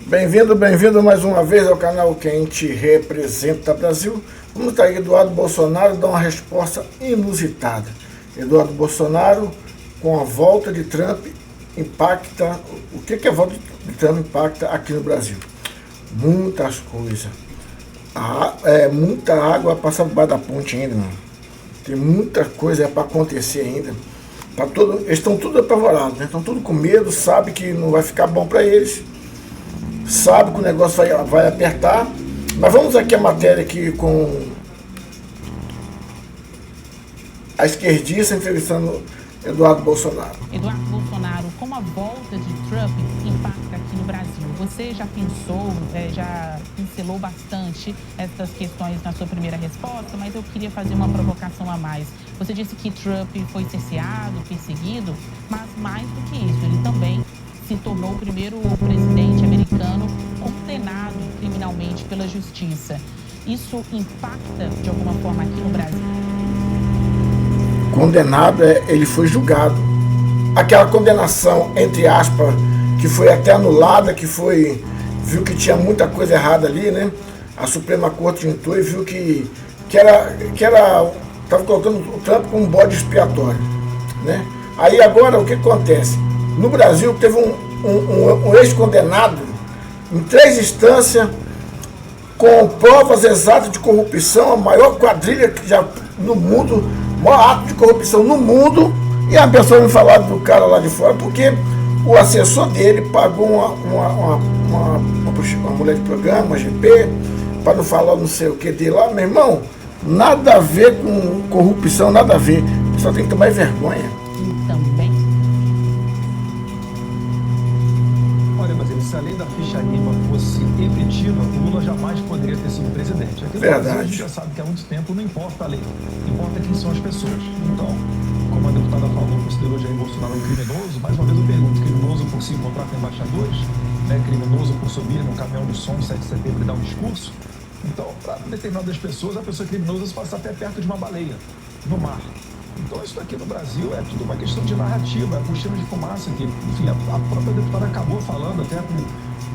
Bem-vindo mais uma vez ao canal Quem Te Representa Brasil. Vamos estar aí, Eduardo Bolsonaro dá uma resposta inusitada. Eduardo Bolsonaro, com a volta de Trump, impacta... O que a volta de Trump impacta aqui no Brasil? Muitas coisas. Muita água vai passar por baixo da ponte ainda, mano. Tem muita coisa para acontecer ainda. Eles estão tudo apavorados, né? Estão tudo com medo, sabe que não vai ficar bom para eles. Sabe que o negócio vai apertar. Mas vamos aqui a matéria aqui com a esquerdista entrevistando Eduardo Bolsonaro. Eduardo Bolsonaro, como a volta de Trump impacta aqui no Brasil? Você já pensou, já pincelou bastante essas questões na sua primeira resposta, mas eu queria fazer uma provocação a mais. Você disse que Trump foi cerceado, perseguido, mas mais do que isso, ele também se tornou o primeiro presidente americano condenado criminalmente pela justiça. Isso impacta de alguma forma aqui no Brasil? Condenado, ele foi julgado. Aquela condenação, entre aspas, que foi até anulada, viu que tinha muita coisa errada ali, né? A Suprema Corte juntou e viu que estava colocando o Trump como um bode expiatório, né? Aí agora o que acontece? No Brasil teve um ex-condenado em 3 instâncias com provas exatas de corrupção, a maior quadrilha que já no mundo, o maior ato de corrupção no mundo, e a pessoa me falou do cara lá de fora, porque o assessor dele pagou uma mulher de programa, uma GP, para não falar não sei o que dele lá, meu irmão, nada a ver com corrupção, nada a ver, só tem que tomar vergonha. Se a lei da ficha limpa fosse efetiva, o Lula jamais poderia ter sido presidente. Aqui no Brasil, a gente já sabe que há muito tempo não importa a lei, importa quem são as pessoas. Então, como a deputada falou, considerou Jair Bolsonaro um criminoso, mais uma vez eu pergunto, criminoso por se encontrar com embaixadores, né? Criminoso por subir no caminhão do som 7 de setembro e dar um discurso? Então, para determinadas pessoas, a pessoa criminosa se passa até perto de uma baleia, no mar. Então isso aqui no Brasil é tudo uma questão de narrativa, é cortina de fumaça que, enfim, a própria deputada acabou falando até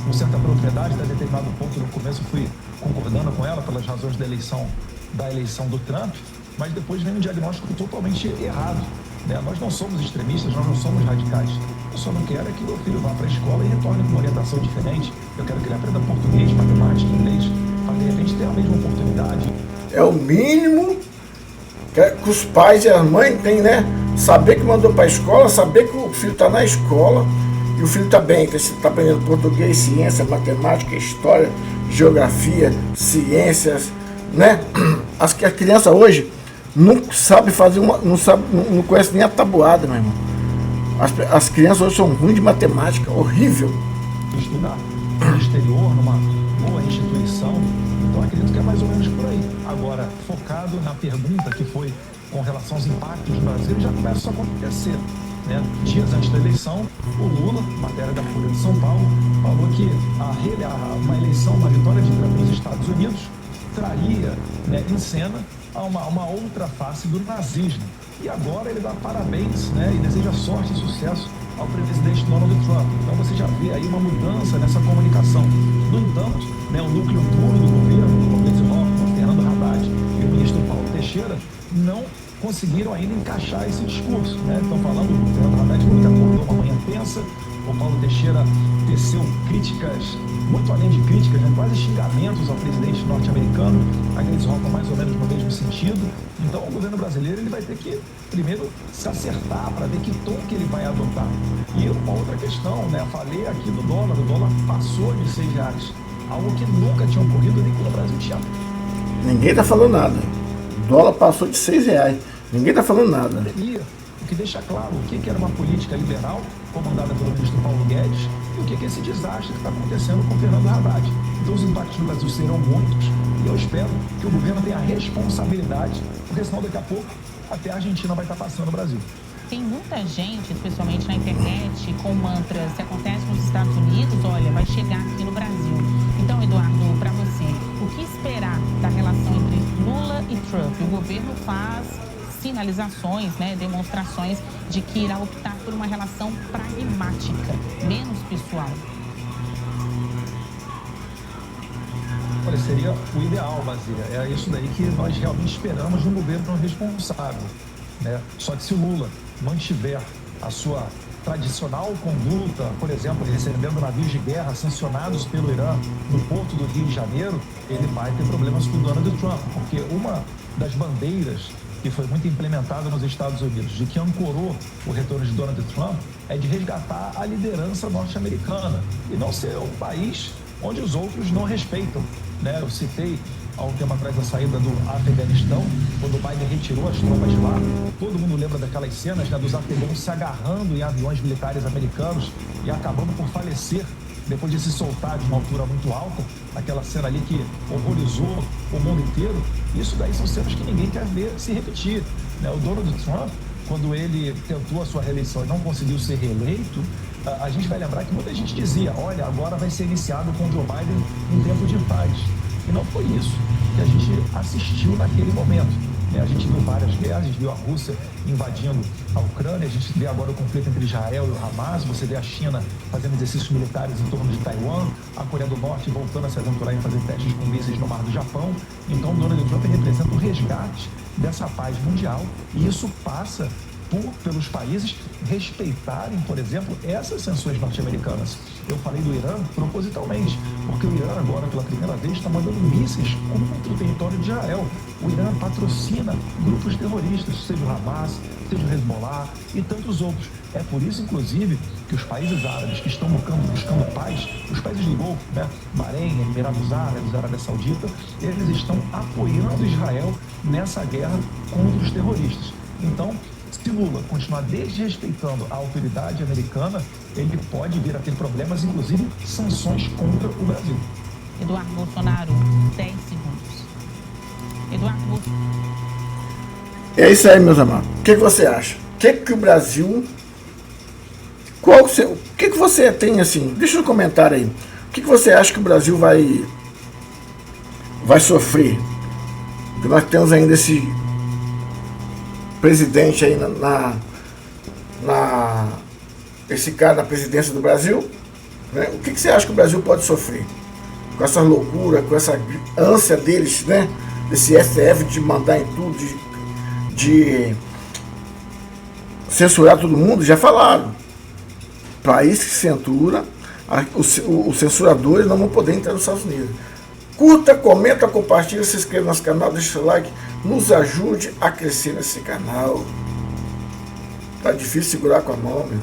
com certa propriedade, até determinado ponto no começo fui concordando com ela pelas razões da eleição do Trump, mas depois vem um diagnóstico totalmente errado, né? Nós não somos extremistas, nós não somos radicais. Eu só não quero é que meu filho vá para a escola e retorne com uma orientação diferente. Eu quero que ele aprenda português, matemática, inglês, para de repente ter a mesma oportunidade. É o mínimo que os pais e a mãe têm, né? Saber que mandou para a escola, saber que o filho está na escola e o filho está bem, que você está aprendendo português, ciência, matemática, história, geografia, ciências, né? As crianças hoje não sabem fazer não conhecem nem a tabuada, meu irmão. As crianças hoje são ruins de matemática, horrível. Estudar no exterior, numa boa instituição, então acredito que é mais ou menos por aí. Agora, focado na pergunta que foi com relação aos impactos no Brasil, já começa a acontecer, né? Dias antes da eleição, o Lula, matéria da Folha de São Paulo, falou que uma eleição, uma vitória de Trump nos Estados Unidos, traria, né, em cena uma outra face do nazismo. E agora ele dá parabéns, né, e deseja sorte e sucesso ao presidente Donald Trump. Então você já vê aí uma mudança nessa comunicação. No entanto, né, o núcleo duro do governo, como Gleisi Hoffmann, Fernando Haddad e o ministro Paulo Teixeira, não conseguiram ainda encaixar esse discurso, né? Estão falando, o Fernando Haddad muito acordou uma manhã tensa, o Paulo Teixeira teceu críticas, muito além de críticas, né, quase xingamentos ao presidente norte-americano, a Gleisi Hoffmann mais ou menos no mesmo sentido. Então o governo brasileiro ele vai ter que primeiro se acertar para ver que tom que ele vai adotar. E uma outra questão, né? Falei aqui do dólar, o dólar passou de R$6, algo que nunca tinha ocorrido nem quando o Brasil tinha. Ninguém está falando nada. O dólar passou de R$6. Ninguém está falando nada. O que deixa claro o que era uma política liberal, comandada pelo ministro Paulo Guedes, e o que é esse desastre que está acontecendo com o Fernando Haddad. Então os impactos no Brasil serão muitos, e eu espero que o governo tenha a responsabilidade, porque senão daqui a pouco até a Argentina vai estar passando o Brasil. Tem muita gente, especialmente na internet, com mantras, se acontece nos Estados Unidos, olha, vai chegar aqui no Brasil. Então, Eduardo, para você, o que esperar da relação entre Lula e Trump? O governo faz sinalizações, né, demonstrações de que irá optar por uma relação pragmática, menos pessoal. seria o ideal, Basília. É isso daí que nós realmente esperamos de um governo responsável, né? Só que se o Lula mantiver a sua tradicional conduta, por exemplo, recebendo navios de guerra sancionados pelo Irã no porto do Rio de Janeiro, ele vai ter problemas com o Donald Trump, porque uma das bandeiras que foi muito implementada nos Estados Unidos, de que ancorou o retorno de Donald Trump, é de resgatar a liderança norte-americana e não ser um país onde os outros não respeitam, né? Eu citei há um tempo atrás a saída do Afeganistão, quando o Biden retirou as tropas de lá. Todo mundo lembra daquelas cenas, né, dos afegãos se agarrando em aviões militares americanos e acabando por falecer depois de se soltar de uma altura muito alta. Aquela cena ali que horrorizou o mundo inteiro. Isso daí são cenas que ninguém quer ver se repetir, né? O Donald Trump, quando ele tentou a sua reeleição e não conseguiu ser reeleito, a gente vai lembrar que muita gente dizia, olha, agora vai ser iniciado com o Joe Biden um tempo de paz. E não foi isso que a gente assistiu naquele momento, né? A gente viu várias guerras, a gente viu a Rússia invadindo a Ucrânia, a gente vê agora o conflito entre Israel e o Hamas, você vê a China fazendo exercícios militares em torno de Taiwan, a Coreia do Norte voltando a se aventurar em fazer testes com mísseis no mar do Japão. Então, Donald Trump representa o resgate dessa paz mundial e isso passa pelos países respeitarem, por exemplo, essas sanções norte-americanas. Eu falei do Irã propositalmente, porque o Irã agora, pela primeira vez, está mandando mísseis contra o território de Israel. O Irã patrocina grupos terroristas, seja o Hamas, seja o Hezbollah e tantos outros. É por isso, inclusive, que os países árabes que estão buscando paz, os países do Golfo, né, Bahrein, Emirados Árabes, Arábia Saudita, eles estão apoiando Israel nessa guerra contra os terroristas. Então, se Lula continuar desrespeitando a autoridade americana, ele pode vir a ter problemas, inclusive sanções contra o Brasil. Eduardo Bolsonaro, 10 segundos. Eduardo Bolsonaro. É isso aí, meus amados. O que você acha? O que o Brasil... O que você tem assim? Deixa no comentário aí. O que você acha que o Brasil vai sofrer? Porque nós temos ainda esse presidente aí esse cara na presidência do Brasil, né? O que você acha que o Brasil pode sofrer com essa loucura, com essa ânsia deles, né? Desse STF de mandar em tudo, de censurar todo mundo? Já falaram, país que censura, os censuradores não vão poder entrar nos Estados Unidos. Curta, comenta, compartilha, se inscreva no nosso canal, deixa o like, nos ajude a crescer nesse canal. Tá difícil segurar com a mão, meu.